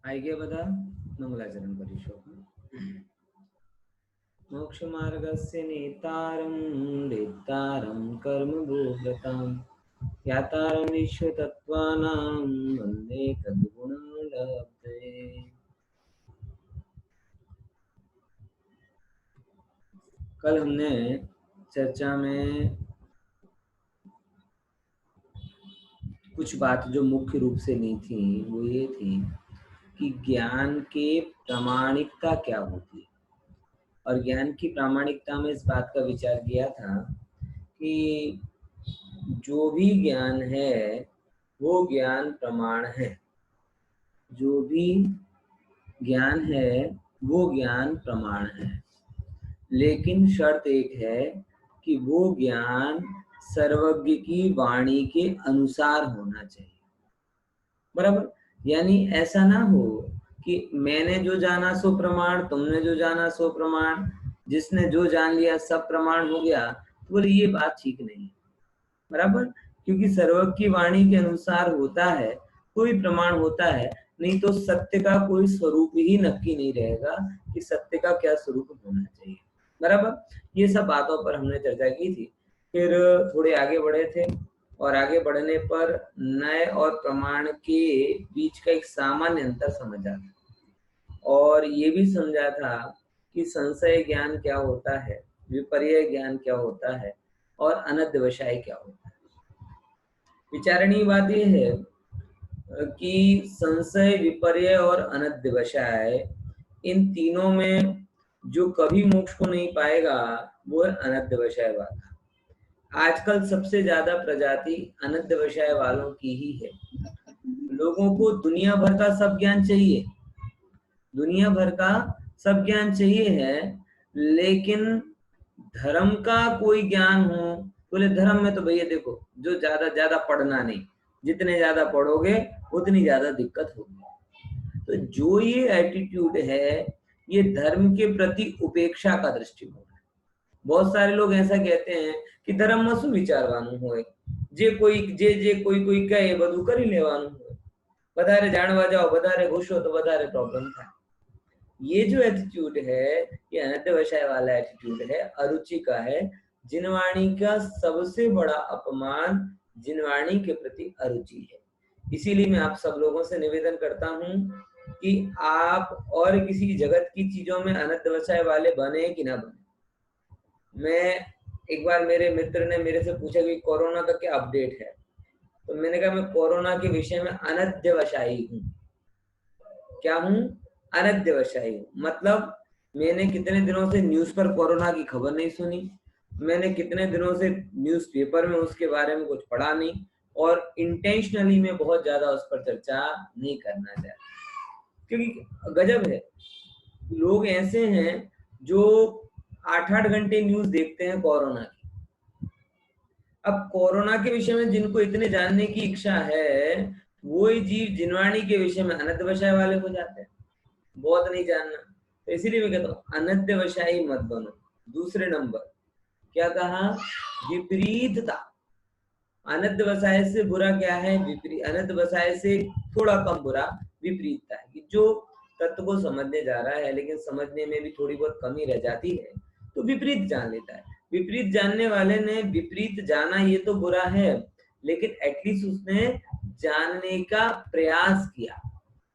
आइए बता मंगलाचरण करिष्यो। मोक्षमार्गस्य नेतारं वेत्तारं कर्मभूगतां यातारं विश्वतत्त्वानां वन्दे तद्गुणलब्धये। कल हमने चर्चा में कुछ बात जो मुख्य रूप से ली थी वो ये थी कि ज्ञान के प्रामाणिकता क्या होती है, और ज्ञान की प्रामाणिकता में इस बात का विचार किया था कि जो भी ज्ञान है वो ज्ञान प्रमाण है। जो भी ज्ञान है वो ज्ञान प्रमाण है, लेकिन शर्त एक है कि वो ज्ञान सर्वज्ञ की वाणी के अनुसार होना चाहिए। बराबर, यानी ऐसा ना हो कि मैंने जो जाना सो प्रमाण, तुमने जो जाना सो प्रमाण, जिसने जो जान लिया सब प्रमाण हो गया। तो बोले ये बात ठीक नहीं है। बराबर, क्योंकि सर्वज्ञ की वाणी के अनुसार होता है कोई प्रमाण होता है, नहीं तो सत्य का कोई स्वरूप ही नक्की नहीं रहेगा कि सत्य का क्या स्वरूप होना चाहिए। बराबर, ये सब बातों पर हमने चर्चा की थी। फिर थोड़े आगे बढ़े थे और आगे बढ़ने पर नए और प्रमाण के बीच का एक सामान्य अंतर समझा था, और ये भी समझा था कि संशय ज्ञान क्या होता है, विपर्य ज्ञान क्या होता है, और अनध्यवसाय क्या होता है। विचारणीय बात यह है कि संशय, विपर्य और अनध्यवसाय, इन तीनों में जो कभी मोक्ष को नहीं पाएगा वो है अनध्यवसाय वाला। आजकल सबसे ज्यादा प्रजाति अनध्यवसाय वालों की ही है। लोगों को दुनिया भर का सब ज्ञान चाहिए, दुनिया भर का सब ज्ञान चाहिए है, लेकिन धर्म का कोई ज्ञान हो। बोले धर्म में तो भैया देखो, जो ज्यादा पढ़ना नहीं, जितने ज्यादा पढ़ोगे उतनी ज्यादा दिक्कत होगी। तो जो ये एटीट्यूड है ये धर्म के प्रति उपेक्षा का दृष्टिकोण है। बहुत सारे लोग ऐसा कहते हैं कि धर्म में सुविचारवानु होए, जे कोई कहे બધું કરી લેવાનું હોય, વધારે જાણવા જાઓ, વધારે ઘૂસો તો વધારે प्रॉब्लम था। ये जो एटीट्यूड है ये अनध्यवसाय वाला एटीट्यूड है, अरुचि का है। जिनवाणी का सबसे बड़ा अपमान जिनवाणी के प्रति अरुचि है। इसीलिए मैं आप सब लोगों से निवेदन करता हूं कि आप और किसी जगत की चीजों में अनध्यवसाय वाले बने कि ना बने। मैं एक बार, मेरे मित्र ने मेरे से पूछा कि कोरोना का क्या अपडेट है, तो मैंने कहा मैं कोरोना के विषय में अनध्यवसायी हूँ। क्या हूँ? अनध्यवसायी हूँ। मतलब मैंने कितने दिनों से न्यूज पर कोरोना की खबर नहीं सुनी, मैंने कितने दिनों से न्यूज़पेपर में उसके बारे में कुछ पढ़ा नहीं, और इंटेंशनली मैं बहुत ज्यादा उस पर चर्चा नहीं करना चाहता। क्योंकि गजब है, लोग ऐसे हैं जो 8-8 घंटे न्यूज देखते हैं कोरोना की। अब कोरोना के विषय में जिनको इतने जानने की इच्छा है, वही जीव जिनवाणी के विषय में अनध्यवसाय वाले हो जाते हैं, बहुत नहीं जानना। तो इसीलिए मैं कहता हूँ अनध्यवसायी मत बनो। दूसरे नंबर क्या कहा? विपरीतता। अनध्यवसाय से बुरा क्या है? विपरीत। अनध्यवसाय से थोड़ा कम बुरा विपरीतता है, कि जो तत्व को समझने जा रहा है लेकिन समझने में भी थोड़ी बहुत कमी रह जाती है तो विपरीत जान लेता है। विपरीत जानने वाले ने विपरीत जाना ये तो बुरा है, लेकिन एटलीस्ट उसने जानने का प्रयास किया,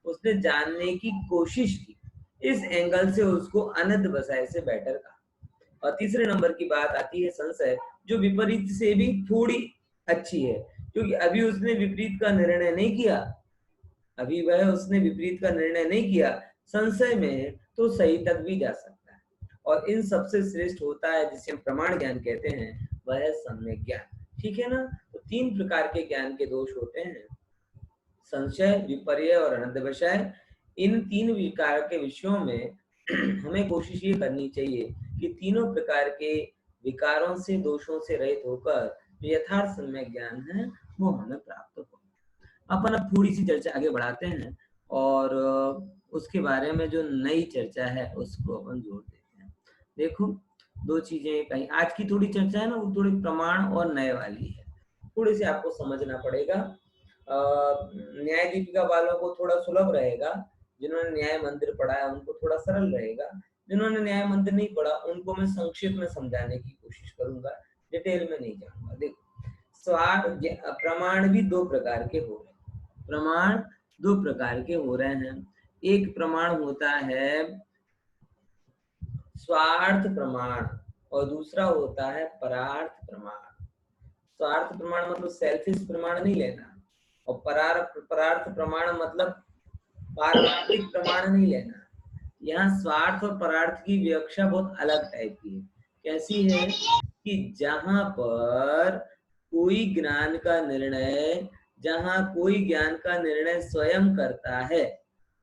उसने जानने की कोशिश की। इस एंगल से उसको अनध्यवसाय से बेटर कहा। और तीसरे नंबर की बात आती है संशय, जो विपरीत से भी थोड़ी अच्छी है, क्योंकि अभी उसने विपरीत का निर्णय नहीं किया, अभी वह उसने विपरीत का निर्णय नहीं किया, संशय में है तो सही तक भी जा सकता है। और इन सबसे श्रेष्ठ होता है जिसे हम प्रमाण ज्ञान कहते हैं, वह है सम्यक ज्ञान। ठीक है ना? तो 3 प्रकार के ज्ञान के दोष होते हैं, संशय, विपर्य और अनध्यवसाय। इन 3 विकार के विषयों में हमें कोशिश ये करनी चाहिए कि तीनों प्रकार के विकारों से, दोषों से रहित होकर जो यथार्थ सम्यक ज्ञान है वो हमें प्राप्त हो। अपन अब थोड़ी सी चर्चा आगे बढ़ाते हैं और उसके बारे में जो नई चर्चा है उसको अपन जोड़ देते हैं। देखो, 2 चीजें कहीं आज की थोड़ी चर्चा है ना, वो थोड़ी प्रमाण और नए वाली है, थोड़ी सी आपको समझना पड़ेगा। न्याय दीपिका वालों को थोड़ा सुलभ रहेगा, जिन्होंने न्याय मंदिर पढ़ा है उनको थोड़ा सरल रहेगा, जिन्होंने न्याय मंदिर नहीं पढ़ा उनको मैं संक्षेप में समझाने की कोशिश करूंगा, डिटेल में नहीं जाऊंगा। देखो, प्रमाण भी दो प्रकार के हो रहे हैं, प्रमाण दो प्रकार के हो रहे हैं। एक प्रमाण होता है स्वार्थ प्रमाण और दूसरा होता है परार्थ प्रमाण। स्वार्थ प्रमाण मतलब सेल्फिश प्रमाण नहीं लेना, और परार्थ प्रमाण मतलब पारमार्थिक प्रमाण नहीं लेना। यहाँ स्वार्थ और परार्थ की व्याख्या बहुत अलग टाइप की है। कैसी है कि जहां पर कोई ज्ञान का निर्णय, जहां कोई ज्ञान का निर्णय स्वयं करता है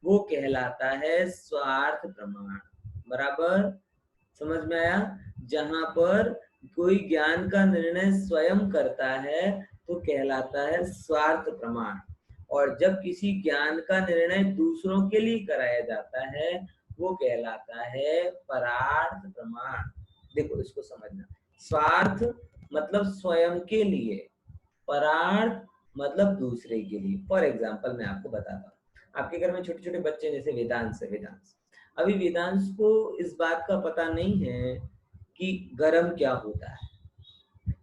वो कहलाता है स्वार्थ प्रमाण। बराबर समझ में आया? जहां पर कोई ज्ञान का निर्णय स्वयं करता है तो कहलाता है स्वार्थ प्रमाण, और जब किसी ज्ञान का निर्णय दूसरों के लिए कराया जाता है वो कहलाता है परार्थ प्रमाण। देखो इसको समझना, स्वार्थ मतलब स्वयं के लिए, परार्थ मतलब दूसरे के लिए। फॉर एग्जाम्पल मैं आपको बताता हूँ, आपके घर में छोटे छोटे बच्चे जैसे वेदांश है, वेदांश अभी वेदांश को इस बात का पता नहीं है कि गरम क्या होता है,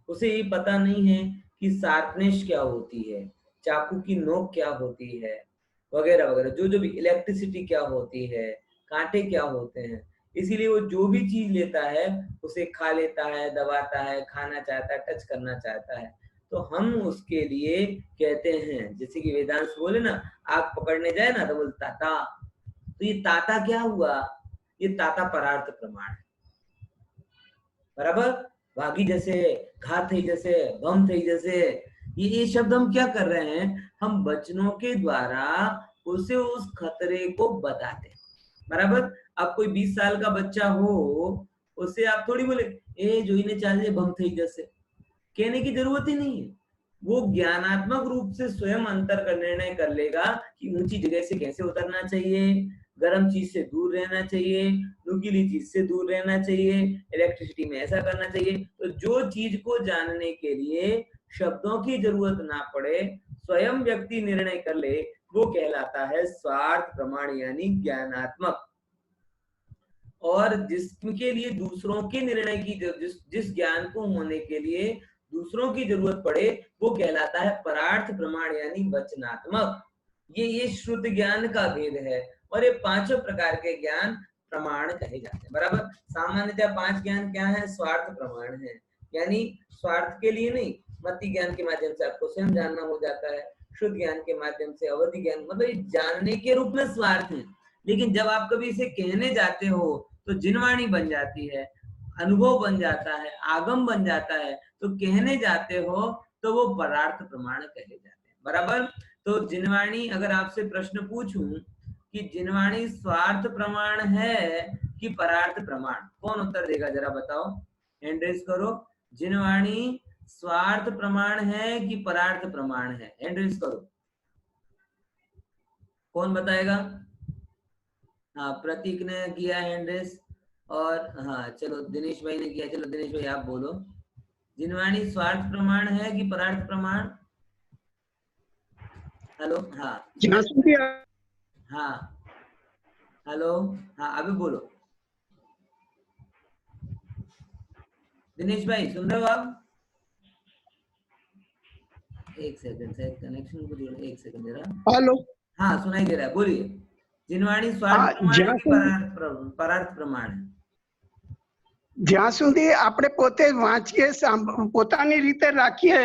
उसे ये पता नहीं है कि शार्पनेस क्या होती है, चाकू की नोक क्या होती है, वगैरह वगैरह, जो जो भी इलेक्ट्रिसिटी क्या होती है, कांटे क्या होते हैं। इसीलिए वो जो भी चीज लेता है उसे खा लेता है, दबाता है, खाना चाहता है, टच करना चाहता है। तो हम उसके लिए कहते हैं, जैसे कि वेदांश बोले ना, आग पकड़ने जाए ना तो बोलता ताता, तो ये ताता क्या हुआ? ये ताता परार्थ प्रमाण है। बराबर, भागी जैसे, घा थई जैसे, बम थई जैसे, ये शब्द हम क्या कर रहे हैं? हम वचनों के द्वारा उसे उस खतरे को बताते हैं। बराबर, अब कोई 20 साल का बच्चा हो, उसे आप थोड़ी बोले ए जोई ने चाल बम थई जैसे, कहने की जरूरत ही नहीं है। वो ज्ञानात्मक रूप से स्वयं अंतर का निर्णय कर लेगा कि ऊंची जगह से कैसे उतरना चाहिए, गर्म चीज से दूर रहना चाहिए, नुकीली चीज से दूर रहना चाहिए, इलेक्ट्रिसिटी में ऐसा करना चाहिए। तो जो चीज को जानने के लिए शब्दों की जरूरत ना पड़े, स्वयं व्यक्ति निर्णय कर ले, वो कहलाता है स्वार्थ प्रमाण यानी ज्ञानात्मक। और जिसके लिए दूसरों के निर्णय की, जिस ज्ञान को होने के लिए दूसरों की जरूरत पड़े वो कहलाता है परार्थ प्रमाण यानी वचनात्मक। ये श्रुत ज्ञान का भेद है, और ये पांचों प्रकार के ज्ञान प्रमाण कहे जाते हैं। बराबर, सामान्यतः 5 ज्ञान क्या है? स्वार्थ प्रमाण है, यानी स्वार्थ के लिए नहीं, मति ज्ञान के माध्यम से आपको स्वयं जानना हो जाता है, शुद्ध ज्ञान के माध्यम से अवधि ज्ञान, मतलब जानने के रूप में स्वार्थ है। लेकिन जब आप कभी इसे कहने जाते हो तो जिनवाणी बन जाती है, अनुभव बन जाता है, आगम बन जाता है, तो कहने जाते हो तो वो परार्थ प्रमाण कहे जाते हैं। बराबर, तो जिनवाणी, अगर आपसे प्रश्न पूछूं कि जिनवाणी स्वार्थ प्रमाण है कि परार्थ प्रमाण, कौन उत्तर देगा जरा बताओ, हैंड रेज करो। जिनवाणी स्वार्थ प्रमाण है कि परार्थ प्रमाण है? हैंड रेज करो, कौन बताएगा? हाँ, प्रतीक ने किया हैंड रेज, और हाँ चलो दिनेश भाई ने किया। चलो दिनेश भाई आप बोलो, जिनवाणी स्वार्थ प्रमाण है कि परार्थ प्रमाण? हेलो, हाँ हाँ हेलो, हाँ अभी बोलो दिनेश भाई, सुन रहे हो आप? एक सेकंड से कनेक्शन को जोड़ो, एक सेकंड जरा। हेलो, हाँ सुनाई दे रहा है, बोलिए। जिनवाणी स्वार्थ प्रमाण है कि परार्थ प्रमाण है? જ્યાં સુધી આપણે પોતે વાંચીએ, પોતાની રીતે રાખીએ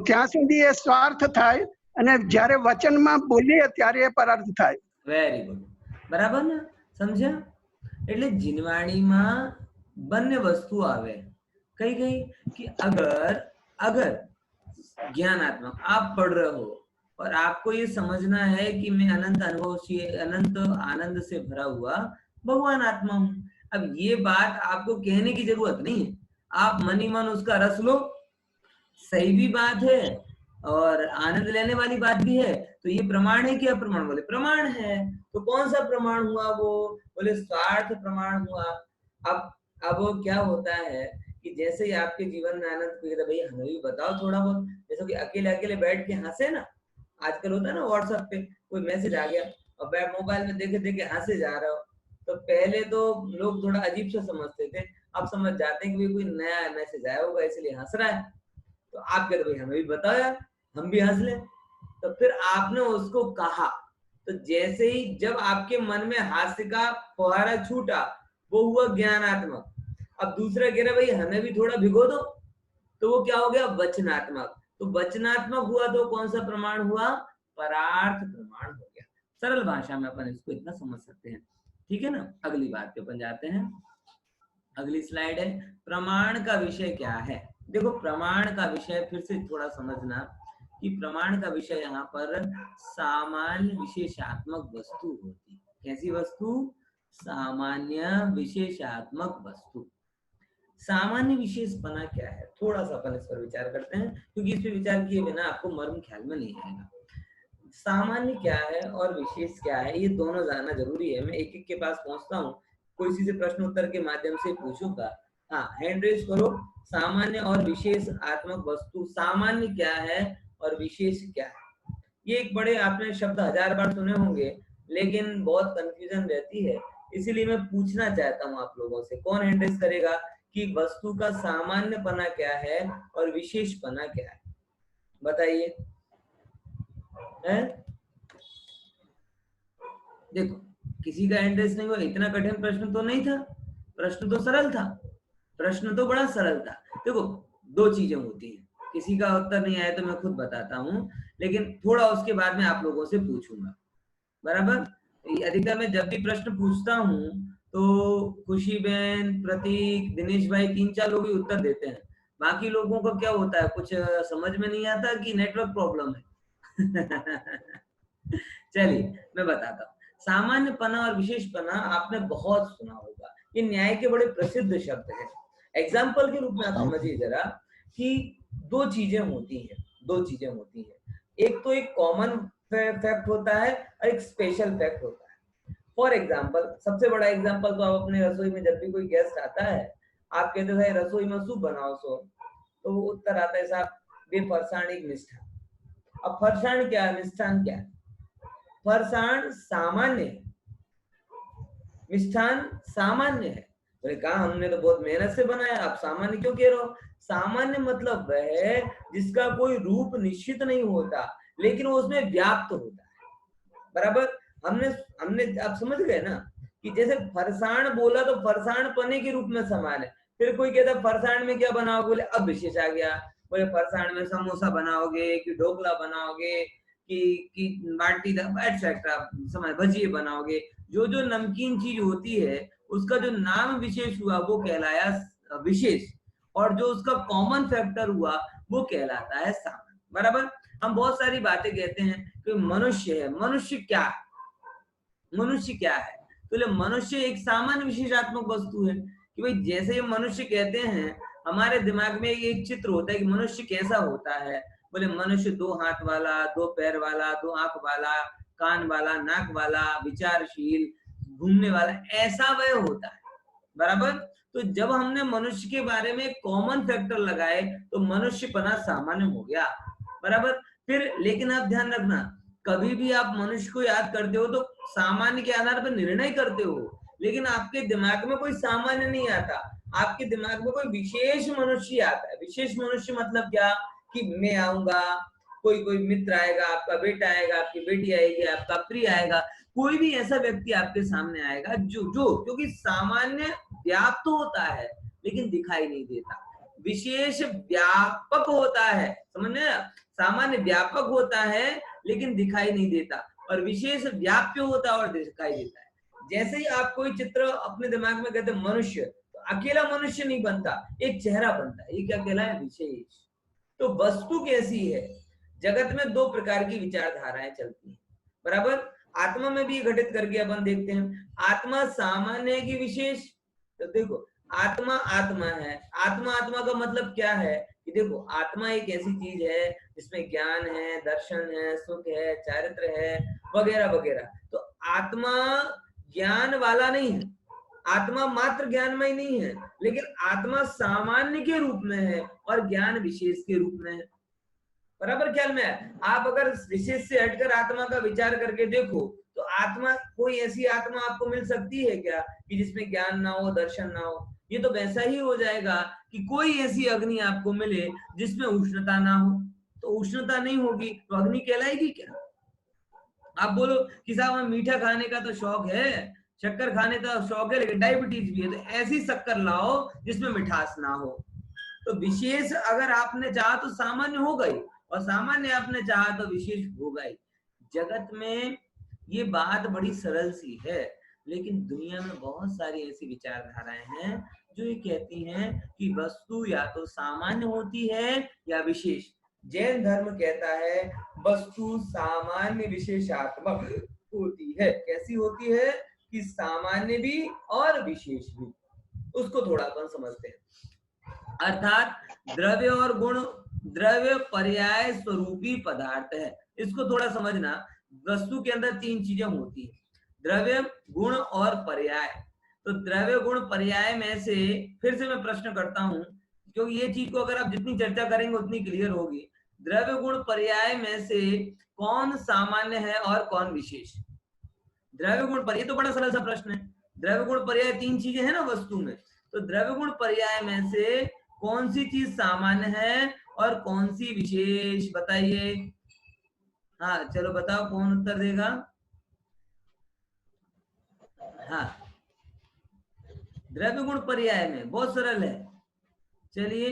ત્યાં સુધી એ સ્વાર્થ થાય, અને જ્યારે વચનમાં બોલીએ ત્યારે એ પરાર્થ થાય. વેરી ગુડ, બરાબર ને? સમજ્યા? એટલે જીનવાણીમાં બંને વસ્તુ આવે, कई कई कि अगर ज्ञानात्मक आप पढ़ रहे हो और आपको ये समझना है कि मैं अनंत अनुभव से, अनंत आनंद से भरा हुआ भगवान आत्मा हूं। अब ये बात आपको कहने की जरूरत नहीं है, आप मन ही मन उसका रस लो, सही भी बात है और आनंद लेने वाली बात भी है। तो ये प्रमाण है कि अप्रमाण? बोले प्रमाण है। तो कौन सा प्रमाण हुआ वो? बोले स्वार्थ प्रमाण हुआ। अब वो क्या होता है कि जैसे ही आपके जीवन में आनंद को, भैया हमें भी बताओ थोड़ा बहुत, जैसे कि अकेले अकेले बैठ के हंसे ना, आजकल होता है ना व्हाट्सएप पे कोई मैसेज आ गया और बैठ मोबाइल में देखे देखे हंसे जा रहे हो, तो पहले तो लोग थोड़ा अजीब सा समझते थे, अब समझ जाते हैं कि कोई नया मैसेज आया होगा इसलिए हंस रहा है। तो आप कहते भाई हमें भी बताओ यार, हम भी हंस लें। तो फिर आपने उसको कहा, तो जैसे ही जब आपके मन में हास्य का फुहारा छूटा, वो हुआ ज्ञानात्मक। अब दूसरा कह रहा भाई हमें भी थोड़ा भिगो दो, तो वो क्या हो गया, वचनात्मक। तो वचनात्मक हुआ तो कौन सा प्रमाण हुआ, परार्थ प्रमाण हो गया। सरल भाषा में अपन इसको इतना समझ सकते हैं, ठीक है ना। अगली बात पे अपन जाते हैं। अगली स्लाइड है, प्रमाण का विषय क्या है। देखो प्रमाण का विषय फिर से थोड़ा समझना कि प्रमाण का विषय यहाँ पर सामान्य विशेषात्मक वस्तु होती है। कैसी वस्तु, सामान्य विशेषात्मक वस्तु। सामान्य विशेषपना क्या है, थोड़ा सा अपन इस पर विचार करते हैं, क्योंकि इस पर विचार किए बिना आपको मर्म ख्याल में नहीं आएगा। सामान्य क्या है और विशेष क्या है, ये दोनों जानना जरूरी है। मैं एक एक के पास पहुंचता हूँ, कोई सी से प्रश्न उत्तर के माध्यम से पूछूंगा। हाँ, हैंड रेज करो। सामान्य और विशेष आत्मक वस्तु, सामान्य क्या है और विशेष क्या है। ये एक बड़े, आपने शब्द 1000 बार सुने होंगे, लेकिन बहुत कंफ्यूजन रहती है, इसीलिए मैं पूछना चाहता हूँ आप लोगों से। कौन हैंड रेज करेगा कि वस्तु का सामान्यपना क्या है और विशेषपना क्या है, बताइए। देखो किसी का इंटरेस्ट नहीं हुआ, इतना कठिन प्रश्न तो नहीं था, प्रश्न तो सरल था, प्रश्न तो बड़ा सरल था। देखो दो चीजें होती हैं, किसी का उत्तर नहीं आया तो मैं खुद बताता हूँ, लेकिन थोड़ा उसके बाद में आप लोगों से पूछूंगा, बराबर। अधिकतर मैं जब भी प्रश्न पूछता हूँ तो खुशी बहन, प्रतीक, दिनेश भाई 3-4 लोग ही उत्तर देते हैं, बाकी लोगों का क्या होता है, कुछ समझ में नहीं आता कि नेटवर्क प्रॉब्लम है। चलिए मैं बताता हूँ। सामान्यपना और विशेषपना आपने बहुत सुना होगा, ये न्याय के बड़े प्रसिद्ध शब्द हैं। एग्जाम्पल के रूप में आप समझिए जरा कि दो चीजें होती हैं, दो चीजें होती हैं। एक तो एक कॉमन फैक्ट होता है और एक स्पेशल फैक्ट होता है। फॉर एग्जाम्पल, सबसे बड़ा एग्जाम्पल तो आप अपने रसोई में जब भी कोई गेस्ट आता है, आप कहते हैं रसोई में सूप बनाओ सो, तो वो उत्तर आता है साहब बे फरसाण एक मिष्ठान। अब फरसाण क्या है, मिष्ठान क्या है। फरसाण सामान्य है, मिष्ठान सामान्य है। तो कहा हमने तो बहुत मेहनत से बनाया, आप सामान्य क्यों कह रहे हो। सामान्य मतलब वह है जिसका कोई रूप निश्चित नहीं होता, लेकिन वो उसमें व्याप्त होता है, बराबर। हमने हमने आप समझ गए ना कि जैसे फरसाण बोला तो फरसाण पने के रूप में समान है। फिर कोई कहता फरसाण में क्या बनाओगे, बोले अब विशेष आ गया, बोले फरसाण में समोसा बनाओगे कि ढोकला बनाओगे कि बाटी एटसेट्रा, समझ भजिए बनाओगे। जो जो नमकीन चीज होती है उसका जो नाम विशेष हुआ वो कहलाया विशेष, और जो उसका कॉमन फैक्टर हुआ वो कहलाता है सामान्य, बराबर। हम बहुत सारी बातें कहते हैं कि मनुष्य है, मनुष्य क्या है, मनुष्य क्या है, तो मनुष्य एक सामान्य विशेषात्मक वस्तु है कि भाई जैसे ये मनुष्य कहते हैं, हमारे दिमाग में एक चित्र होता है कि मनुष्य कैसा होता है। बोले मनुष्य 2 हाथ वाला, 2 पैर वाला, 2 आंख वाला, कान वाला, नाक वाला, विचारशील, घूमने वाला, ऐसा वह होता है, बराबर। तो जब हमने मनुष्य के बारे में कॉमन फैक्टर लगाए तो मनुष्यपना सामान्य हो गया, बराबर। फिर लेकिन आप ध्यान रखना, कभी भी आप मनुष्य को याद करते हो तो सामान्य के आधार पर निर्णय करते हो, लेकिन आपके दिमाग में कोई सामान्य नहीं आता, आपके दिमाग में कोई विशेष मनुष्य आता है। विशेष मनुष्य मतलब क्या, कि मैं आऊंगा, कोई कोई मित्र आएगा, आपका बेटा आएगा, आपकी बेटी आएगी, आपका प्रिय आएगा, कोई भी ऐसा व्यक्ति आपके सामने आएगा जो क्योंकि सामान्य व्याप्त होता है लेकिन दिखाई नहीं देता, विशेष व्यापक होता है, समझने। सामान्य व्यापक होता है लेकिन दिखाई नहीं देता, और विशेष व्याप्य होता है और दिखाई देता है। जैसे ही आप कोई चित्र अपने दिमाग में कहते मनुष्य, तो अकेला मनुष्य नहीं बनता, एक चेहरा बनता है, ये क्या कहलाए, विशेष। तो वस्तु कैसी है, जगत में दो प्रकार की विचारधाराएं चलती हैं, बराबर। आत्मा में भी घटित करके अपन देखते हैं, आत्मा सामान्य है कि विशेष। तो देखो आत्मा आत्मा है, आत्मा आत्मा का मतलब क्या है कि देखो आत्मा एक ऐसी चीज है जिसमें ज्ञान है, दर्शन है, सुख है, चारित्र है, वगैरह वगैरह। तो आत्मा ज्ञान वाला नहीं है, आत्मा मात्र ज्ञानमय नहीं है, लेकिन आत्मा सामान्य के रूप में है और ज्ञान विशेष के रूप में है, बराबर ख्याल में है। आप अगर विशेष से हटकर आत्मा का विचार करके देखो तो आत्मा, कोई ऐसी आत्मा आपको मिल सकती है क्या कि जिसमें ज्ञान ना हो, दर्शन ना हो? ये तो वैसा ही हो जाएगा कि कोई ऐसी अग्नि आपको मिले जिसमें उष्णता ना हो, तो उष्णता नहीं होगी तो अग्नि कहलाएगी क्या? आप बोलो कि साहब हमें मीठा खाने का तो शौक है, शक्कर खाने का शौक है, लेकिन डायबिटीज भी है, तो ऐसी शक्कर लाओ जिसमें मिठास ना हो। तो विशेष अगर आपने चाहा तो सामान्य हो गई, और सामान्य आपने चाहा तो विशेष हो गई। जगत में ये बात बड़ी सरल सी है, लेकिन दुनिया में बहुत सारी ऐसी विचारधाराएं हैं जो ये कहती हैं कि वस्तु या तो सामान्य होती है या विशेष। जैन धर्म कहता है वस्तु सामान्य विशेषात्मक होती है। कैसी होती है? कि सामान्य भी और विशेष भी। उसको थोड़ा अपन समझते हैं। अर्थात द्रव्य और गुण, द्रव्य पर्याय स्वरूपी पदार्थ है। इसको थोड़ा समझना। वस्तु के अंदर तीन चीजें होती है, द्रव्य, गुण और पर्याय। तो द्रव्य, गुण, पर्याय में से फिर से मैं प्रश्न करता हूं, क्योंकि ये चीज को अगर आप जितनी चर्चा करेंगे उतनी क्लियर होगी। द्रव्य, गुण, पर्याय में से कौन सामान्य है और कौन विशेष? द्रव्य, गुण, पर्याय तो बड़ा सरल सा प्रश्न है। द्रव्य, गुण, पर्याय तीन चीजें हैं ना वस्तु में, तो द्रव्य, गुण, पर्याय में से कौन सी चीज सामान्य है और कौन सी विशेष? बताइए। हाँ चलो बताओ, कौन उत्तर देगा? हाँ, द्रव्य, गुण, पर्याय में बहुत सरल है। चलिए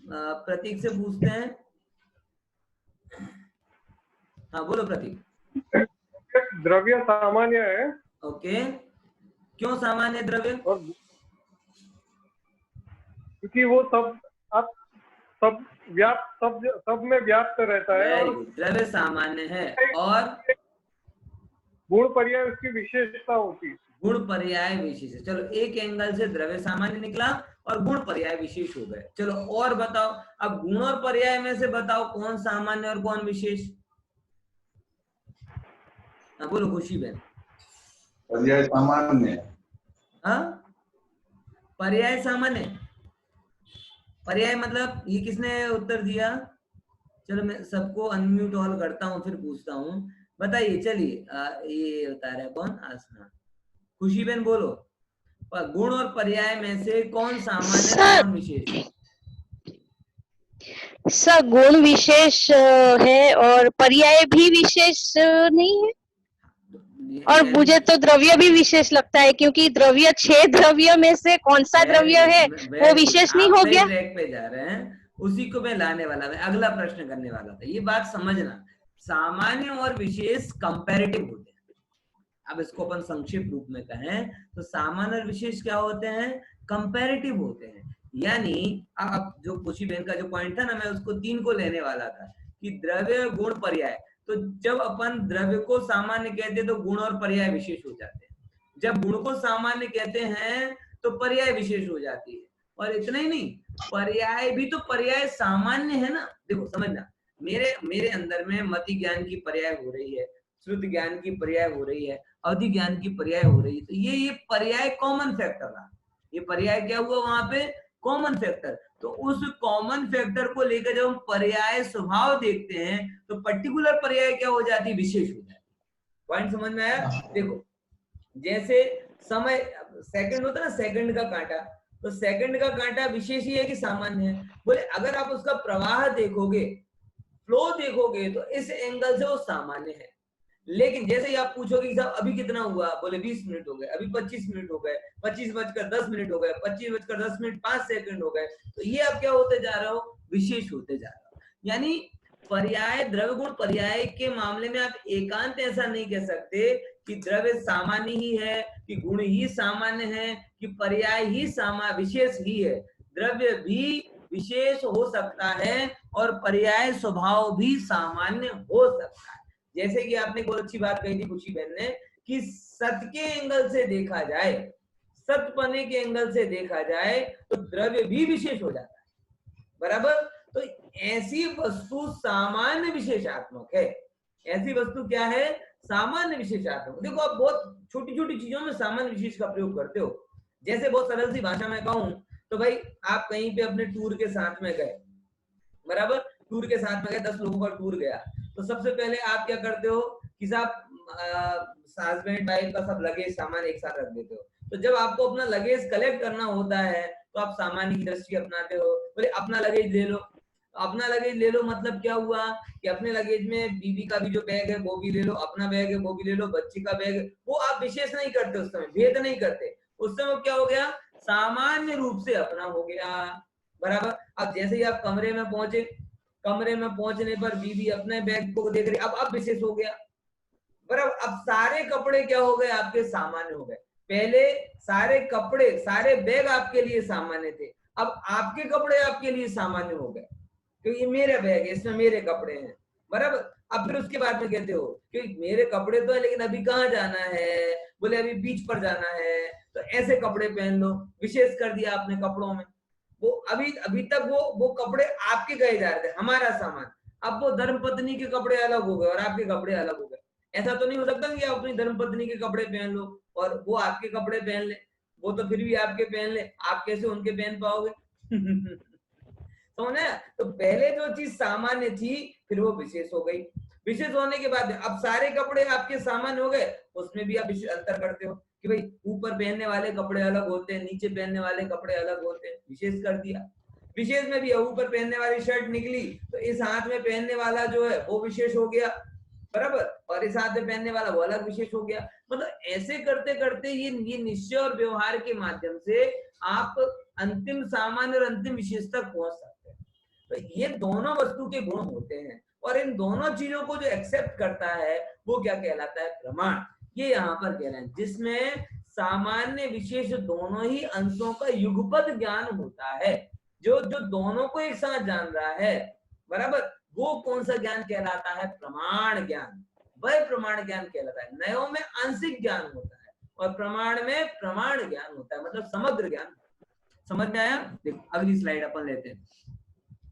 प्रतीक से पूछते हैं। हाँ बोलो प्रतीक। द्रव्य सामान्य है। ओके, क्यों सामान्य द्रव्य? और क्योंकि वो सब में व्याप्त रहता है। और द्रव्य सामान्य है और गुण पर्याय उसकी विशेषता होती है। गुण पर्याय विशेष। चलो एक एंगल से द्रव्य सामान्य निकला और गुण पर्याय विशेष हो गए। चलो और बताओ, अब गुण और पर्याय में से बताओ कौन सामान्य और कौन विशेष? बोलो खुशी बहन। पर्याय सामान्य। हाँ, पर्याय सामान्य। पर्याय मतलब ये किसने उत्तर दिया? चलो मैं सबको अनम्यूट ऑल करता हूँ, फिर पूछता हूँ। बताइए। चलिए ये बता रहा है कौन? आसना। खुशी बहन बोलो, गुण और पर्याय में से कौन सामान्य और कौन विशेष? सर गुण विशेष है और पर्याय भी विशेष नहीं है। और मुझे तो द्रव्य भी विशेष लगता है, क्योंकि द्रव्य 6 द्रव्य में से कौन सा द्रव्य है वो विशेष नहीं हो गया। ट्रैक पे जा रहे हैं, उसी को मैं लाने वाला था, अगला प्रश्न करने वाला था। ये बात समझना, सामान्य और विशेष कंपैरेटिव होते हैं। अब इसको अपन संक्षिप्त रूप में कहें तो सामान्य और विशेष क्या होते हैं? कंपैरेटिव होते हैं। यानी अब जो खुशी बहन का जो पॉइंट था ना, मैं उसको 3 को लेने वाला था कि द्रव्य, गुण, पर्याय। तो जब अपन द्रव्य को सामान्य कहते हैं तो गुण और पर्याय विशेष हो जाते हैं। जब गुण को सामान्य कहते हैं तो पर्याय विशेष हो जाती है। और इतना ही नहीं, पर्याय भी तो पर्याय सामान्य है ना। देखो समझना, मेरे अंदर में मति ज्ञान की पर्याय हो रही है, श्रुति ज्ञान की पर्याय हो रही है, अवधि ज्ञान की पर्याय हो रही है। तो ये पर्याय कॉमन फैक्टर रहा। ये पर्याय क्या हुआ वहां पे? Common factor. तो उस कॉमन फैक्टर को लेकर जब हम पर्याय स्वभाव देखते हैं तो पर्टिकुलर पर्याय क्या हो जाती है? विशेष हो जाती है। पॉइंट समझ में आया? देखो जैसे समय, सेकंड होता है ना, सेकंड का कांटा, तो सेकंड का कांटा विशेष ही है कि सामान्य है? बोले अगर आप उसका प्रवाह देखोगे, फ्लो देखोगे, तो इस एंगल से वो सामान्य है। लेकिन जैसे ही आप पूछोगे कि साहब अभी कितना हुआ, बोले 20 मिनट हो गए, अभी 25 मिनट हो गए, 25:10 हो गए, 25:10 5 सेकंड हो गए, तो ये आप क्या होते जा रहे हो? विशेष होते जा रहे हो। यानी पर्याय, द्रव्य, गुण, पर्याय के मामले में आप एकांत ऐसा नहीं कह सकते कि द्रव्य सामान्य ही है, कि गुण ही सामान्य है, कि पर्याय ही विशेष ही है। द्रव्य भी विशेष हो सकता है और पर्याय स्वभाव भी सामान्य हो सकता है। जैसे कि आपने बहुत अच्छी बात कही थी खुशी बहन ने कि सत्य के एंगल से देखा जाए, सत्यपने के एंगल से देखा जाए तो द्रव्य भी विशेष हो जाता है। बराबर? तो ऐसी वस्तु सामान्य विशेषात्मक है। ऐसी वस्तु क्या है? सामान्य विशेषात्मक। देखो आप बहुत छोटी छोटी चीजों में सामान्य विशेष का प्रयोग करते हो। जैसे बहुत सरल सी भाषा में कहूं तो भाई आप कहीं पे अपने टूर के साथ में गए, बराबर, टूर के साथ में गए, 10 लोगों का टूर गया, तो सबसे पहले आप क्या करते हो कि साहब हस्बैंड वाइफ का सब लगेज सामान एक साथ रख देते हो। तो जब आपको अपना लगेज कलेक्ट करना होता है तो आप सामान्य की दृष्टि अपनाते हो, बोले अपना लगेज ले लो। अपना लगेज ले लो मतलब क्या हुआ कि अपने लगेज में बीवी का भी जो बैग है वो भी ले लो, अपना बैग है वो भी ले लो, बच्ची का बैग है, वो आप विशेष नहीं करते, उस समय भेद नहीं करते, उस समय क्या हो गया, सामान्य रूप से अपना हो गया, बराबर। अब जैसे ही आप कमरे में पहुंचे, कमरे में पहुंचने पर बीवी अपने बैग को देख रही, अब विशेष हो गया, बराबर। अब सारे कपड़े क्या हो गए, आपके सामान्य हो गए। पहले सारे कपड़े, सारे बैग आपके लिए सामान्य थे, अब आपके कपड़े आपके लिए सामान्य हो गए, क्योंकि ये मेरा बैग है, इसमें मेरे कपड़े हैं, बराबर। अब फिर उसके बाद में कहते हो कि मेरे कपड़े तो है लेकिन अभी कहाँ जाना है, बोले अभी बीच पर जाना है, तो ऐसे कपड़े पहन लो, विशेष कर दिया आपने कपड़ों में। वो अभी तक वो कपड़े आपके कहे जा रहे थे, हमारा सामान, अब वो धर्मपत्नी के कपड़े अलग हो गए और आपके कपड़े अलग हो गए। ऐसा तो नहीं हो सकता कि आप अपनी धर्मपत्नी के कपड़े पहन लो और वो आपके कपड़े पहन ले, वो तो फिर भी आपके पहन ले, आप कैसे उनके पहन पाओगे? समझे? तो पहले जो चीज सामान्य थी फिर वो विशेष हो गई, विशेष होने के बाद अब सारे कपड़े आपके सामान्य हो गए, उसमें भी आप विशेष अंतर करते हो कि भाई ऊपर पहनने वाले कपड़े अलग होते हैं, नीचे पहनने वाले कपड़े अलग होते हैं, विशेष कर दिया। विशेष में भी ऊपर पहनने वाली शर्ट निकली तो इस हाथ में पहनने वाला जो है वो विशेष हो गया, बराबर, और इस हाथ में पहनने वाला वो अलग विशेष हो गया। मतलब ऐसे करते करते ये निश्चय और व्यवहार के माध्यम से आप अंतिम सामान्य और अंतिम विशेष तक पहुंच सकते हैं। तो ये दोनों वस्तु के गुण होते हैं और इन दोनों चीजों को जो एक्सेप्ट करता है वो क्या कहलाता है, प्रमाण। ये यहाँ पर कह रहे हैं जिसमें सामान्य विशेष दोनों ही अंशों का युगपत ज्ञान होता है, जो दोनों को एक साथ जान रहा है, बराबर, वो कौन सा ज्ञान कहलाता है, प्रमाण ज्ञान। वह प्रमाण ज्ञान कहलाता है। नयों में आंशिक ज्ञान होता है और प्रमाण में प्रमाण ज्ञान होता है, मतलब समग्र ज्ञान। समझ में आया? देखो अगली स्लाइड अपन लेते हैं,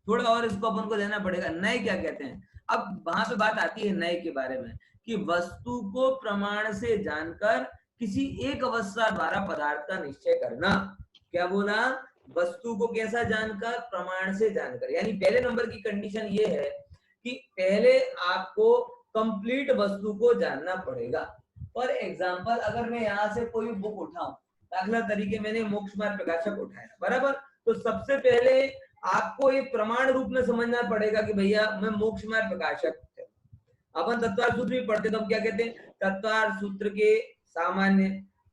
थोड़ा और इसको अपन को लेना पड़ेगा। नए क्या कहते हैं, अब वहां पे बात आती है नए के बारे में कि वस्तु को प्रमाण से जानकर किसी एक अवस्था द्वारा पदार्थ का निश्चय करना। क्या बोला, वस्तु को कैसा जानकर, प्रमाण से जानकर। यानी पहले नंबर की कंडीशन ये है कि पहले आपको कंप्लीट वस्तु को जानना पड़ेगा। फॉर एग्जांपल अगर मैं यहाँ से कोई बुक उठाऊं, दाखला तरीके मैंने मोक्ष मार्ग प्रकाशक उठाया, बराबर, तो सबसे पहले आपको एक प्रमाण रूप में समझना पड़ेगा कि भैया मैं मोक्ष मार्ग प्रकाशक। अपन तत्वार्थ सूत्र भी पढ़ते तो हम क्या कहते हैं, तत्वार्थ सूत्र के सामान्य,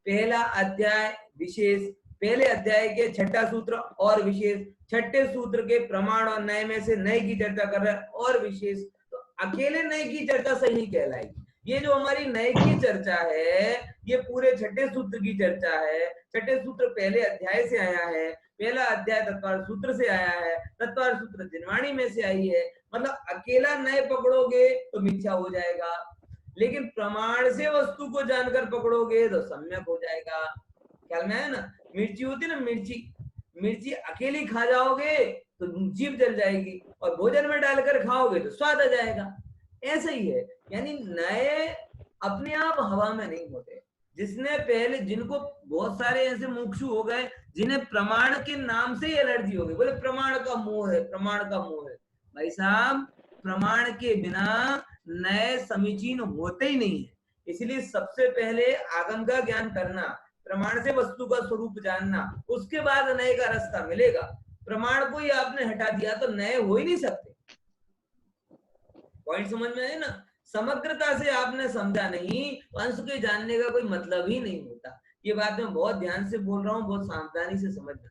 पहला अध्याय विशेष, पहले अध्याय के छठा सूत्र और विशेष, छठे सूत्र के प्रमाण और नए में से नए की चर्चा कर रहा है और विशेष। तो अकेले नए की चर्चा सही नहीं कहलाएगी। ये जो हमारी नए की चर्चा है ये पूरे छठे सूत्र की चर्चा है। छठे सूत्र पहले अध्याय से आया है, पहला अध्याय तत्वार्थ सूत्र से आया है, तत्वार्थ सूत्र जिनवाणी में से आई है। मतलब अकेला नए पकड़ोगे तो मिथ्या हो जाएगा, लेकिन प्रमाण से वस्तु को जानकर पकड़ोगे तो सम्यक हो जाएगा। ख्याल में है ना? मिर्ची होती है ना, मिर्ची अकेली खा जाओगे तो जीभ जल जाएगी और भोजन में डालकर खाओगे तो स्वाद आ जाएगा। ऐसा ही है, यानी नए अपने आप हवा में नहीं होते। जिसने पहले, जिनको बहुत सारे ऐसे मुमुक्षु हो गए जिन्हें प्रमाण के नाम से ही एलर्जी हो गई, बोले प्रमाण का मोह है, प्रमाण का मोह है। भाई साहब, प्रमाण के बिना नए समीचीन होते ही नहीं है। इसलिए सबसे पहले आगम का ज्ञान करना, प्रमाण से वस्तु का स्वरूप जानना, उसके बाद नए का रास्ता मिलेगा। प्रमाण को ही आपने हटा दिया तो नए हो ही नहीं सकते। पॉइंट समझ में है ना? समग्रता से आपने समझा नहीं तो अंश के जानने का कोई मतलब ही नहीं होता। ये बात मैं बहुत ध्यान से बोल रहा हूँ, बहुत सावधानी से समझना।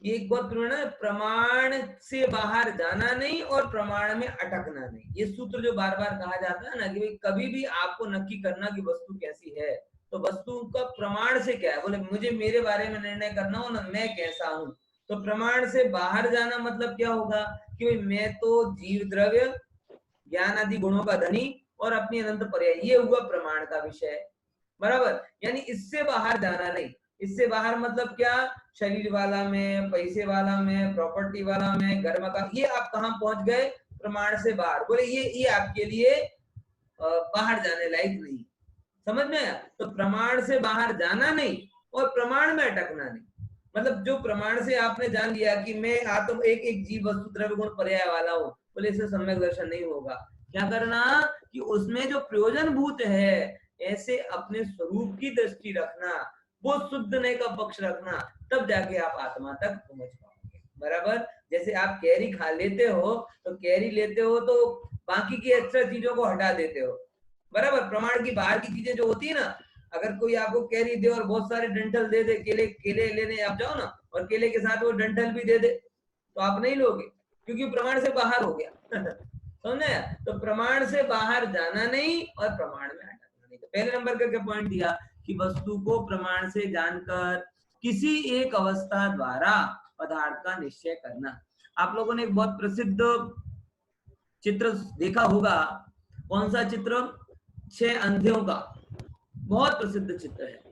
ये एक बहुत पुराना, प्रमाण से बाहर जाना नहीं और प्रमाण में अटकना नहीं। ये सूत्र जो बार बार कहा जाता है ना कि कभी भी आपको नक्की करना कि वस्तु कैसी है, तो वस्तु का प्रमाण से क्या है, बोले मुझे मेरे बारे में निर्णय करना हो ना, मैं कैसा हूँ, तो प्रमाण से बाहर जाना मतलब क्या होगा कि मैं तो जीव द्रव्य ज्ञान आदि गुणों का धनी और अपनी अनंत पर्याय, ये हुआ प्रमाण का विषय, बराबर। यानी इससे बाहर जाना नहीं। इससे बाहर मतलब क्या, शरीर वाला में, पैसे वाला में, प्रॉपर्टी वाला में, घर मकान, ये आप कहाँ पहुंच गए, प्रमाण से बाहर। बोले ये आपके लिए बाहर जाने लायक नहीं। समझ में आया? तो प्रमाण से बाहर जाना नहीं और प्रमाण में अटकना नहीं। मतलब जो प्रमाण से आपने जान लिया कि मैं आत्म एक एक जीव वस्तु द्रव्य गुण पर्याय वाला हूँ, बोले इससे सम्यक दर्शन नहीं होगा। क्या करना कि उसमें जो प्रयोजन भूत है ऐसे अपने स्वरूप की दृष्टि रखना, वो शुद्ध नहीं का पक्ष रखना, तब जाके आप आत्मा तक पहुंच पाओगे। बराबर। जैसे आप कैरी खा लेते हो तो कैरी लेते हो तो बाकी की एक्स्ट्रा चीजों को हटा देते हो, बराबर। प्रमाण की बाहर की चीजें जो होती है ना, अगर कोई आपको कैरी दे और बहुत सारे डंठल दे दे, केले लेने आप जाओ ना और केले के साथ वो डंठल भी दे दे तो आप नहीं लोगे, क्योंकि प्रमाण से बाहर हो गया। समझे? तो प्रमाण से बाहर जाना नहीं और प्रमाण में अटकना नहीं। तो पहले नंबर का क्या पॉइंट दिया कि वस्तु को प्रमाण से जानकर किसी एक अवस्था द्वारा पदार्थ का निश्चय करना। आप लोगों ने एक बहुत प्रसिद्ध चित्र देखा होगा। कौन सा चित्र? 6 अंधों का, बहुत प्रसिद्ध चित्र है।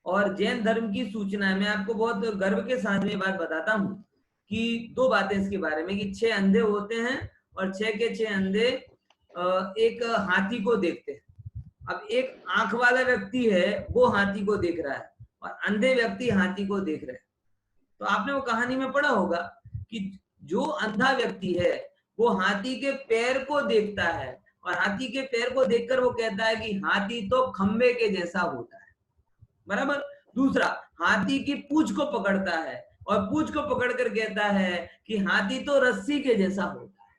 और जैन धर्म की सूचना है। मैं आपको बहुत गर्व के साथ में बात बताता हूँ कि 2 बातें इसके बारे में, कि 6 अंधे होते हैं और 6 के 6 अंधे एक हाथी को देखते हैं। अब एक आंख वाला व्यक्ति है, वो हाथी को देख रहा है और अंधे व्यक्ति हाथी को देख रहे हैं। तो आपने वो कहानी में पढ़ा होगा कि जो अंधा व्यक्ति है वो हाथी के पैर को देखता है और हाथी के पैर को देखकर वो कहता है कि हाथी तो खंबे के जैसा होता है, बराबर। दूसरा, हाथी की पूंछ को पकड़ता है और पूंछ को पकड़कर कहता है कि हाथी तो रस्सी के जैसा होता है।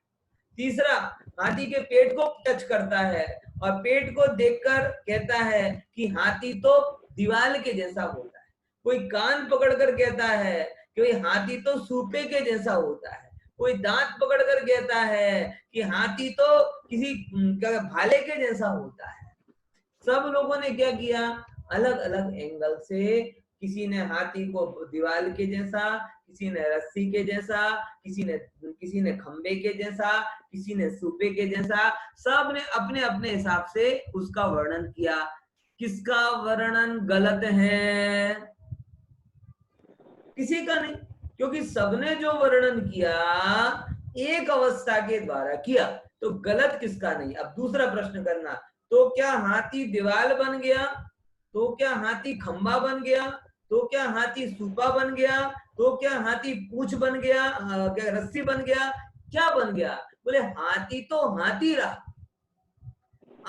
तीसरा, हाथी के पेट को टच करता है और पेट को देखकर कहता है कि हाथी तो दीवार के जैसा होता है। कोई कान पकड़कर कहता है कि हाथी तो सूपे के जैसा होता है। कोई दांत पकड़कर कहता है कि हाथी तो किसी भाले के जैसा होता है। सब लोगों ने क्या किया, अलग अलग एंगल से, किसी ने हाथी को दीवार के जैसा, किसी ने रस्सी के जैसा, किसी ने खंबे के जैसा, किसी ने सूपे के जैसा, सब ने अपने अपने हिसाब से उसका वर्णन किया। किसका वर्णन गलत है? किसी का नहीं, क्योंकि सबने जो वर्णन किया एक अवस्था के द्वारा किया, तो गलत किसका नहीं। अब दूसरा प्रश्न करना, तो क्या हाथी दीवार बन गया? तो क्या हाथी खंबा बन गया? तो क्या हाथी सूपा बन गया? तो क्या हाथी पूंछ बन गया? क्या रस्सी बन गया? क्या बन गया? बोले हाथी तो हाथी रहा।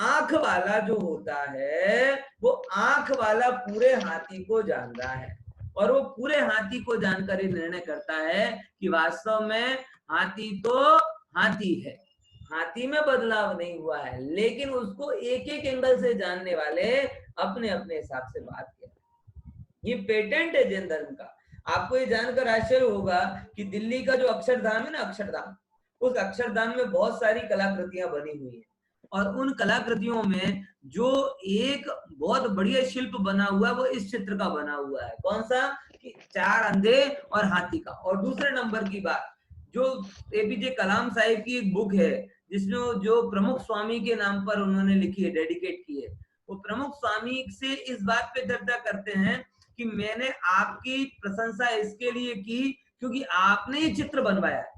आंख वाला जो होता है वो आंख वाला पूरे हाथी को जान रहा है और वो पूरे हाथी को जानकर ही निर्णय करता है कि वास्तव में हाथी तो हाथी है, हाथी में बदलाव नहीं हुआ है। लेकिन उसको एक एक एंगल से जानने वाले अपने अपने हिसाब से बात किया। ये पेटेंट है जैन धर्म का। आपको ये जानकर आश्चर्य होगा कि दिल्ली का जो अक्षरधाम है ना, अक्षरधाम, उस अक्षरधाम में बहुत सारी कलाकृतियां बनी हुई है और उन कलाकृतियों में जो एक बहुत बढ़िया शिल्प बना हुआ है वो इस चित्र का बना हुआ है। कौन सा? कि 4 अंधे और हाथी का। और दूसरे नंबर की बात, जो एपीजे कलाम साहिब की एक बुक है जिसमें जो प्रमुख स्वामी के नाम पर उन्होंने लिखी है, डेडिकेट की है, वो प्रमुख स्वामी से इस बात पे चर्चा करते हैं कि मैंने आपकी प्रशंसा इसके लिए की क्योंकि आपने ये चित्र बनवाया है।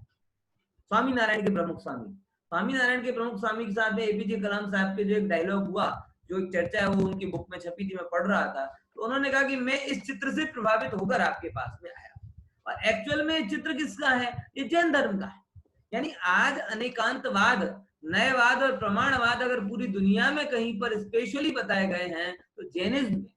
स्वामी नारायण के प्रमुख स्वामी, स्वामीनारायण के प्रमुख स्वामी के साथ में एपीजे कलाम साहब के जो एक डायलॉग हुआ, जो एक चर्चा है, वो उनकी बुक में छपी थी, मैं पढ़ रहा था। तो उन्होंने कहा कि मैं इस चित्र से प्रभावित होकर आपके पास में आया। और एक्चुअल में ये चित्र किसका है? ये जैन धर्म का है। यानी आज अनेकांतवाद, नयवाद और प्रमाणवाद अगर पूरी दुनिया में कहीं पर स्पेशली बताए गए हैं तो जैनिज्म में।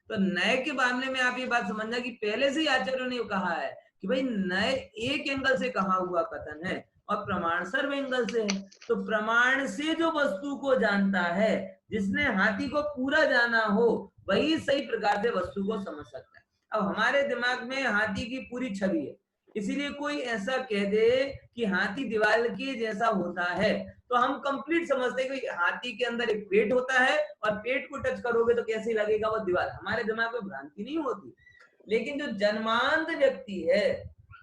तो नए के मामले में आप ये बात समझना कि पहले से ही आचार्यों ने कहा है कि भाई नए एक एंगल से कहा हुआ कथन है और प्रमाण सर्व एंगल से है। तो प्रमाण से जो वस्तु को जानता है, जिसने हाथी को पूरा जाना हो, वही सही प्रकार से वस्तु को समझ सकता है। अब हमारे दिमाग में हाथी की पूरी छवि है, इसीलिए कोई ऐसा कह दे कि हाथी दीवार के जैसा होता है तो हम कंप्लीट समझते हैं कि हाथी के अंदर एक पेट होता है और पेट को टच करोगे तो कैसे लगेगा वो दीवार। हमारे दिमाग में भ्रांति नहीं होती। लेकिन जो जन्मांध व्यक्ति है,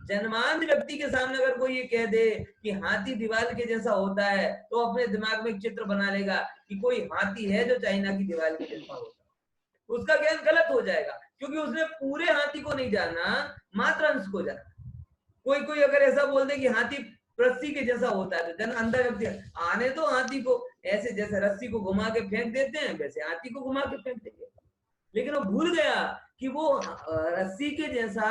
जन्मांध व्यक्ति के सामने अगर कोई ये कह दे कि हाथी दीवार के जैसा होता है तो अपने दिमाग में एक चित्र बना लेगा कि कोई हाथी है जो चाइना की दीवार के जैसा होता है। उसका ज्ञान गलत हो जाएगा क्योंकि उसने पूरे हाथी को नहीं जाना, मात्र अंश को जाना। कोई अगर ऐसा बोल दे कि हाथी रस्सी के जैसा होता है तो जन अंधा व्यक्ति आने तो हाथी को, ऐसे जैसे रस्सी को घुमा के फेंक देते हैं वैसे हाथी को घुमा के फेंक देंगे। लेकिन वो भूल गया कि वो रस्सी के जैसा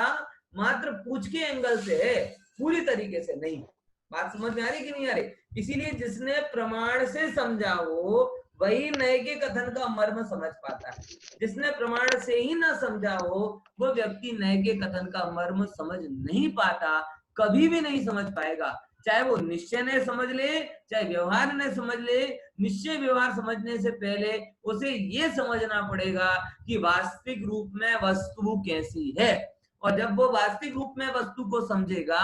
मात्र पूछ के एंगल से है, पूरी तरीके से नहीं। बात समझ में आ रही कि नहीं आ रही? इसीलिए जिसने प्रमाण से समझा हो वही नए के कथन का मर्म समझ पाता है। जिसने प्रमाण से ही ना समझा हो वो व्यक्ति नए के कथन का मर्म समझ नहीं पाता, कभी भी नहीं समझ पाएगा। चाहे वो निश्चय ने समझ ले, चाहे व्यवहार ने समझ ले। निश्चय व्यवहार समझने से पहले उसे ये समझना पड़ेगा कि वास्तविक रूप में वस्तु कैसी है, और जब वो वास्तविक रूप में वस्तु को समझेगा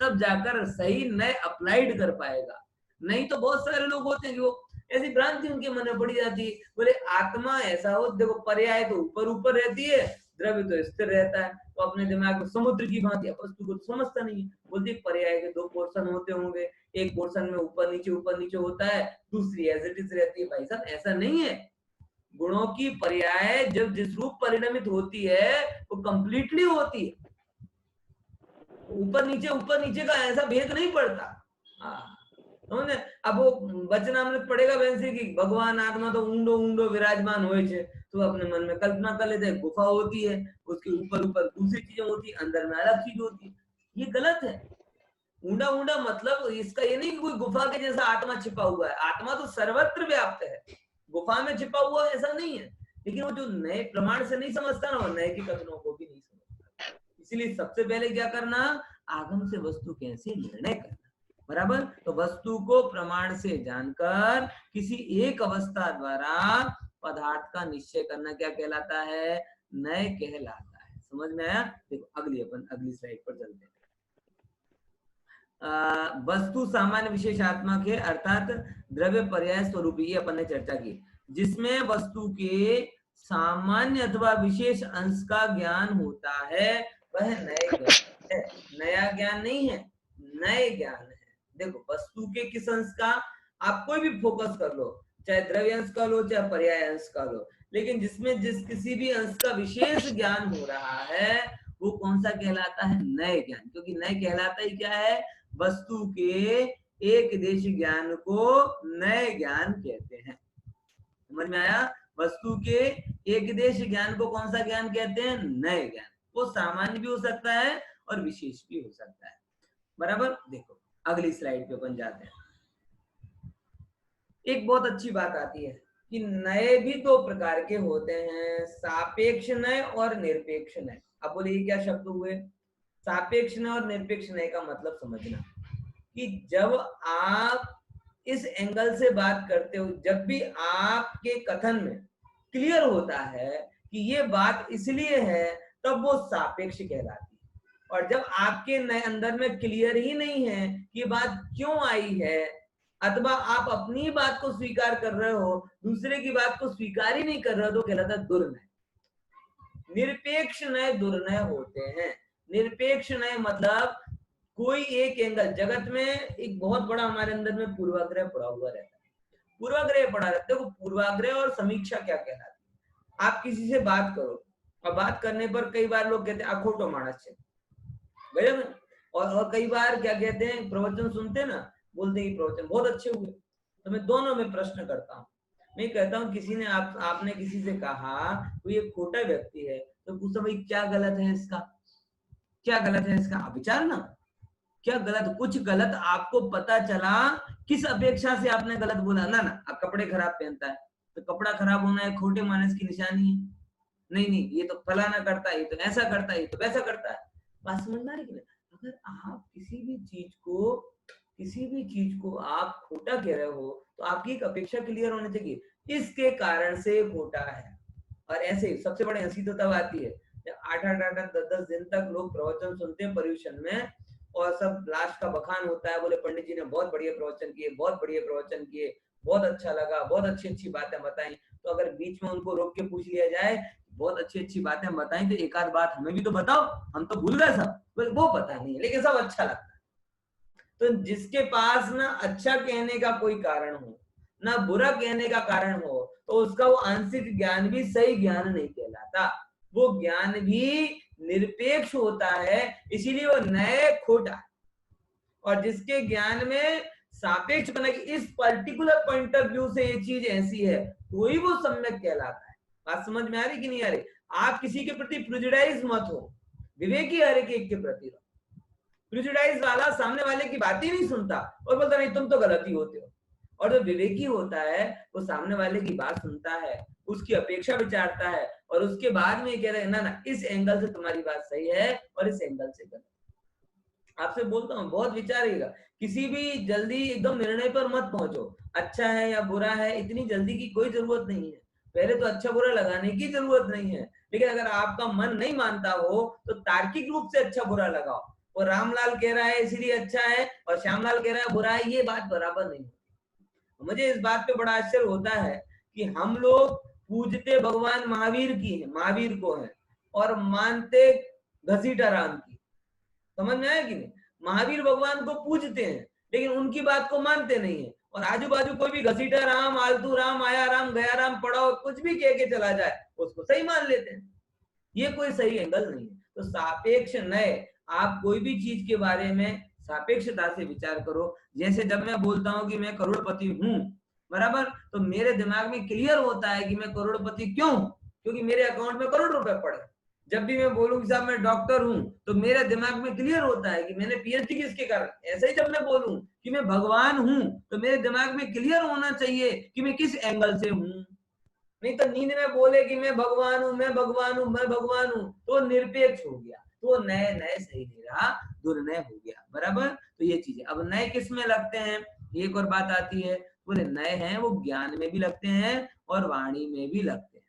तब जाकर सही नए अप्लाइड कर पाएगा। नहीं तो बहुत सारे लोग होते हैं जो ऐसी भ्रांति उनके मन में पड़ी जाती है, बोले आत्मा ऐसा हो, देखो पर्याय तो ऊपर ऊपर रहती है, द्रव्य तो स्थिर रहता है, तो अपने दिमाग में समुद्र की भांति वस्तु को तो समझता नहीं है। बोलती पर्याय के दो पोर्शन होते होंगे, एक पोर्शन में ऊपर नीचे होता है, दूसरी एज इट इज रहती है। भाई साहब ऐसा नहीं है। गुणों की पर्याय जब जिस रूप परिणमित होती है वो कंप्लीटली होती है, ऊपर नीचे का ऐसा भेद नहीं पड़ता। समझे? अब वो वचनामृत पड़ेगा वैसे कि भगवान आत्मा तो ऊंडो ऊंडो विराजमान होए छे, तो अपने मन में कल्पना कर लेते हैं गुफा होती है, उसके ऊपर दूसरी चीजें होती है, अंदर में अलग चीज होती है। ये गलत है। ऊंडा ऊंडा मतलब इसका ये नहीं कि कोई गुफा के जैसा आत्मा छिपा हुआ है। आत्मा तो सर्वत्र व्याप्त है, गुफा में छिपा हुआ ऐसा नहीं है। लेकिन वो जो नए प्रमाण से नहीं समझता ना, वो नए के कथनों को भी नहीं समझता। इसलिए सबसे पहले क्या करना, आगम से वस्तु कैसे निर्णय करना, बराबर। तो वस्तु को प्रमाण से जानकर किसी एक अवस्था द्वारा पदार्थ का निश्चय करना क्या कहलाता है, नए कहलाता है। समझ में आया? देखो अगली स्लाइड पर चलते हैं। वस्तु सामान्य विशेषात्मक है, अर्थात द्रव्य पर्याय स्वरूपी, ये अपन ने चर्चा की, जिसमें वस्तु के सामान्य अथवा विशेष अंश का ज्ञान होता है, वह नए ज्ञान है। नया ज्ञान नहीं है, नए ज्ञान है। देखो वस्तु के किस अंश का, आप कोई भी फोकस कर लो, चाहे द्रव्य अंश का लो चाहे पर्याय अंश का लो, लेकिन जिसमें किसी भी अंश का विशेष ज्ञान हो रहा है वो कौन सा कहलाता है, नए ज्ञान। क्योंकि नए कहलाता ही क्या है, वस्तु के एक देश ज्ञान को नए ज्ञान कहते हैं। समझ में आया? वस्तु के एक देश ज्ञान को कौन सा ज्ञान कहते हैं, नए ज्ञान। वो सामान्य भी हो सकता है और विशेष भी हो सकता है, बराबर। देखो अगली स्लाइड पे अपन जाते हैं। एक बहुत अच्छी बात आती है कि नए भी दो प्रकार के होते हैं, सापेक्ष नए और निरपेक्ष नए। अब बोले ये क्या शब्द हुए? सापेक्ष नए और निरपेक्ष नए का मतलब समझना कि जब आप इस एंगल से बात करते हो, जब भी आपके कथन में क्लियर होता है कि ये बात इसलिए है, तब वो सापेक्ष कहलाती है। और जब आपके नए अंदर में क्लियर ही नहीं है कि बात क्यों आई है, अथवा आप अपनी बात को स्वीकार कर रहे हो, दूसरे की बात को स्वीकार ही नहीं कर रहे हो, तो कहलाता है दुर्नय। निरपेक्ष नए दुर्नय होते हैं। निरपेक्ष नए मतलब कोई एक एंगल, जगत में एक बहुत बड़ा हमारे अंदर में पूर्वाग्रह पड़ा हुआ रहता है। पूर्वाग्रह पड़ा रहता है। देखो पूर्वाग्रह और समीक्षा क्या कहलाती है। आप किसी से बात करो और बात करने पर कई बार लोग कहते हैं आ खोटो मानस है, और कई बार क्या कहते हैं, प्रवचन सुनते हैं ना, बोलते हैं प्रवचन बहुत अच्छे हुए। तो मैं दोनों में प्रश्न करता हूँ। मैं कहता हूँ किसी ने आपने किसी से कहा कोई एक खोटा व्यक्ति है, तो पूछता भाई क्या गलत है इसका, क्या गलत है इसका, आप विचार ना, क्या गलत, कुछ गलत आपको पता चला, किस अपेक्षा से आपने गलत बोला ना। अब कपड़े खराब पहनता है तो कपड़ा खराब होना है खोटे मानस की निशानी है? नहीं, ये तो फलाना करता है, ये तो ऐसा करता है, ये तो वैसा करता है। बात समझ में आ रही है? अगर आप किसी भी चीज को आप खोटा कह रहे हो तो आपकी एक अपेक्षा क्लियर होनी चाहिए, इसके कारण से खोटा है। और ऐसे सबसे बड़ी हंसी तो तब आती है जब 8-10 दिन तक लोग प्रवचन सुनते हैं पर्यूषण में, और सब लास्ट का बखान होता है, बोले पंडित जी ने बहुत बढ़िया प्रवचन किए, बहुत बढ़िया प्रवचन किए, बहुत अच्छा लगा, बहुत अच्छी बातें बताई। तो अगर बीच में उनको रोक के पूछ लिया जाए बहुत अच्छी बातें बताई, तो एक आध बात हमें भी तो बताओ, हम तो भूल गए सब, वो पता नहीं है लेकिन सब अच्छा लगता है। तो जिसके पास ना अच्छा कहने का कोई कारण हो ना बुरा कहने का कारण हो, तो उसका वो आंशिक ज्ञान भी सही ज्ञान नहीं कहलाता, वो ज्ञान भी निरपेक्ष होता है, इसीलिए वो नए खोटा है। और जिसके ज्ञान में सापेक्ष बना कि इस पर्टिकुलर पॉइंट ऑफ व्यू से ये चीज ऐसी है, कोई वो सम्यक कहलाता है। बात समझ में आ रही कि नहीं आ रही? आप किसी के प्रति प्रिजुडाइज मत हो, विवेकी हर एक के प्रति रहो। प्रिजुडाइज वाला सामने वाले की बात ही नहीं सुनता और बोलता नहीं तुम तो गलत ही होते हो, और जो विवेकी होता है वो सामने वाले की बात सुनता है, उसकी अपेक्षा विचारता है और उसके बाद में कह रहे हैं ना ना इस एंगल से तुम्हारी बात सही है और इस एंगल से गलत। आपसे बोलता हूँ बहुत विचारिएगा, किसी भी जल्दी एकदम निर्णय पर मत पहुंचो, अच्छा है या बुरा है इतनी जल्दी की कोई जरूरत नहीं है। पहले तो अच्छा बुरा लगाने की जरूरत नहीं है, लेकिन अगर आपका मन नहीं मानता हो तो तार्किक रूप से अच्छा बुरा लगाओ। और रामलाल कह रहा है इसलिए अच्छा है और श्यामलाल कह रहा है बुरा है, ये बात बराबर नहीं है। मुझे इस बात पे बड़ा आश्चर्य होता है कि हम लोग पूजते भगवान महावीर को है और मानते घसीटा राम की। समझ में आया कि नहीं? महावीर भगवान को पूजते हैं लेकिन उनकी बात को मानते नहीं है, और आजू बाजू कोई भी घसीटा राम, आलतू राम, आया राम, गया राम, पढ़ाओ कुछ भी कह के चला जाए उसको सही मान लेते हैं। ये कोई सही एंगल नहीं है। तो सापेक्ष नय, आप कोई भी चीज के बारे में सापेक्षता से विचार करो। जैसे जब मैं बोलता हूँ कि मैं करोड़पति हूँ, बराबर, तो मेरे दिमाग में क्लियर होता है कि मैं करोड़पति क्यों, क्योंकि मेरे अकाउंट में करोड़ रुपए पड़े। जब भी मैं बोलूँ कि साहब मैं डॉक्टर हूँ तो मेरे दिमाग में क्लियर होता है कि मैंने पीएचडी किसके कारण। ऐसे ही जब मैं बोलूँ कि मैं भगवान हूँ तो मेरे दिमाग में क्लियर होना चाहिए कि मैं किस एंगल से हूँ। नहीं तो नींद में बोले कि मैं भगवान हूँ, मैं भगवान हूँ, मैं भगवान हूँ, तो निरपेक्ष हो गया, तो नए नए सही नहीं रहा, दुर्नय हो गया। बराबर, तो ये चीजें अब नए किस में लगते हैं, एक और बात आती है, बोले नए हैं वो ज्ञान में भी लगते हैं और वाणी में भी लगते हैं।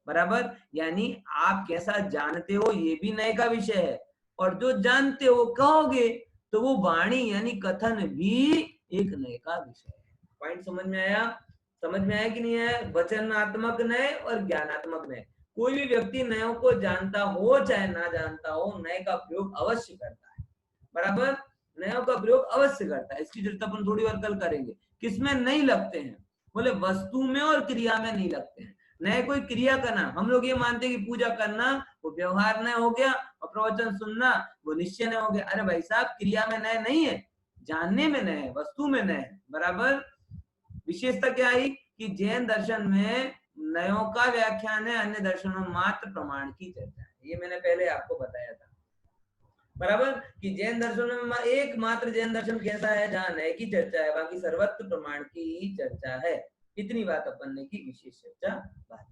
बराबर, यानी आप कैसा जानते हो ये भी नए का विषय है, और जो जानते हो कहोगे तो वो वाणी यानी कथन भी एक नए का विषय है। पॉइंट समझ में आया? समझ में आया कि नहीं आया? वचनात्मक नय और ज्ञानात्मक नय। कोई भी व्यक्ति नयों को जानता हो चाहे ना जानता हो, नए का प्रयोग अवश्य करता है। बराबर, नयों का प्रयोग अवश्य करता है। इसकी चर्चा अपन थोड़ी और कल करेंगे। किसमें नहीं लगते हैं? बोले वस्तु में और क्रिया में नहीं लगते हैं। नए कोई क्रिया करना, हम लोग ये मानते हैं कि पूजा करना वो व्यवहार नय हो गया और प्रवचन सुनना वो निश्चय नय हो गया। अरे भाई साहब, क्रिया में नए नहीं है, जानने में नए है, वस्तु में नए है। बराबर, विशेषता क्या आई कि जैन दर्शन में नयों का व्याख्यान है, अन्य दर्शनों मात्र प्रमाण की चर्चा है। ये मैंने पहले आपको बताया था। बराबर, कि जैन दर्शन में एकमात्र जैन दर्शन कैसा है जहाँ नए की चर्चा है, बाकी सर्वत्र प्रमाण की चर्चा है। इतनी बात अपन ने की, विशेष चर्चा बात।